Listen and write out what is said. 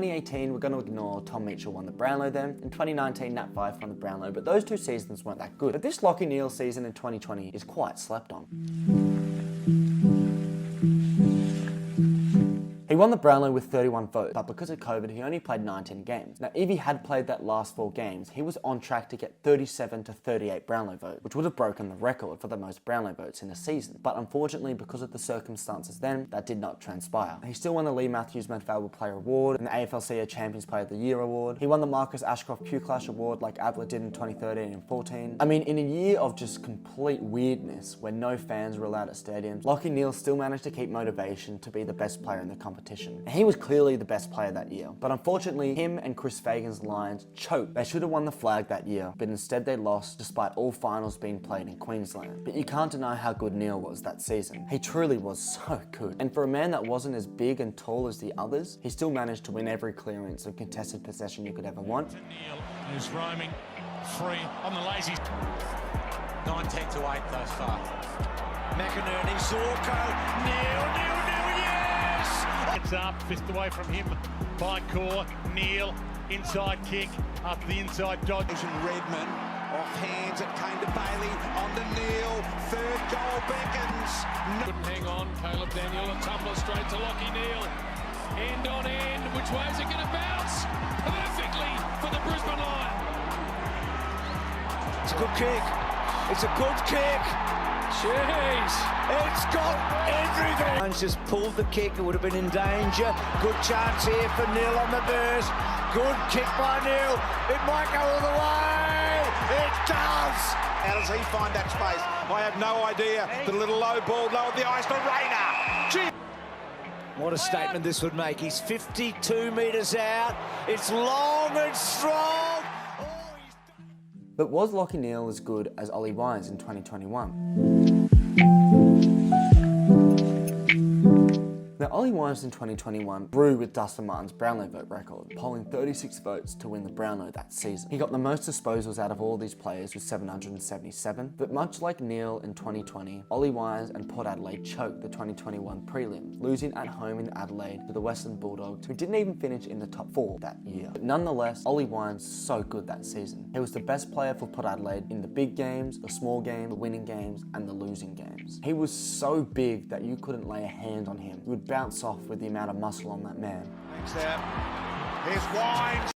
2018, we're going to ignore Tom Mitchell won the Brownlow then. In 2019, Nat Fyfe won the Brownlow, but those two seasons weren't that good. But this Lachie Neale season in 2020 is quite slept on. He won the Brownlow with 31 votes, but because of COVID, he only played 19 games. Now, if he had played that last 4 games, he was on track to get 37 to 38 Brownlow votes, which would have broken the record for the most Brownlow votes in a season. But unfortunately, because of the circumstances then, that did not transpire. He still won the Lee Matthews Most Valuable Player Award and the AFL Champions Player of the Year Award. He won the Marcus Ashcroft Q-Clash Award like Adler did in 2013 and 14. I mean, in a year of just complete weirdness, where no fans were allowed at stadiums, Lachie Neale still managed to keep motivation to be the best player in the competition. And he was clearly the best player that year. But unfortunately, him and Chris Fagan's Lions choked. They should have won the flag that year, but instead they lost despite all finals being played in Queensland. But you can't deny how good Neale was that season. He truly was so good. And for a man that wasn't as big and tall as the others, he still managed to win every clearance and contested possession you could ever want. Neale, who's roaming free on the lazy. 9-10 to 8 thus far. McInerney, Zorko, Neale, yes! It's up, fist away from him by Core. Neale, inside kick, up the inside dodge. Redman, off hands, it came to Bailey, on to Neale, third goal beckons. Couldn't hang on, Caleb Daniel, a tumbler straight to Lachie Neale. End on end, which way is it going to bounce? Perfectly for the Brisbane Lion. It's a good kick, it's a good kick. Jeez! It's got everything! Just pulled the kick, it would have been in danger. Good chance here for Neale on the burst. Good kick by Neale. It might go all the way. It does! How does he find that space? I have no idea. The little low ball, low the ice to Rayner. Gee. What a statement this would make. He's 52 metres out. It's long and strong. But was Lachie Neale as good as Ollie Wines in 2021? Now, Ollie Wines in 2021 grew with Dustin Martin's Brownlow vote record, polling 36 votes to win the Brownlow that season. He got the most disposals out of all these players with 777, but much like Neale in 2020, Ollie Wines and Port Adelaide choked the 2021 prelims, losing at home in Adelaide to the Western Bulldogs, who didn't even finish in the top 4 that year. But nonetheless, Ollie Wines so good that season. He was the best player for Port Adelaide in the big games, the small games, the winning games, and the losing games. He was so big that you couldn't lay a hand on him. You would bounce off with the amount of muscle on that man. Here's Wines.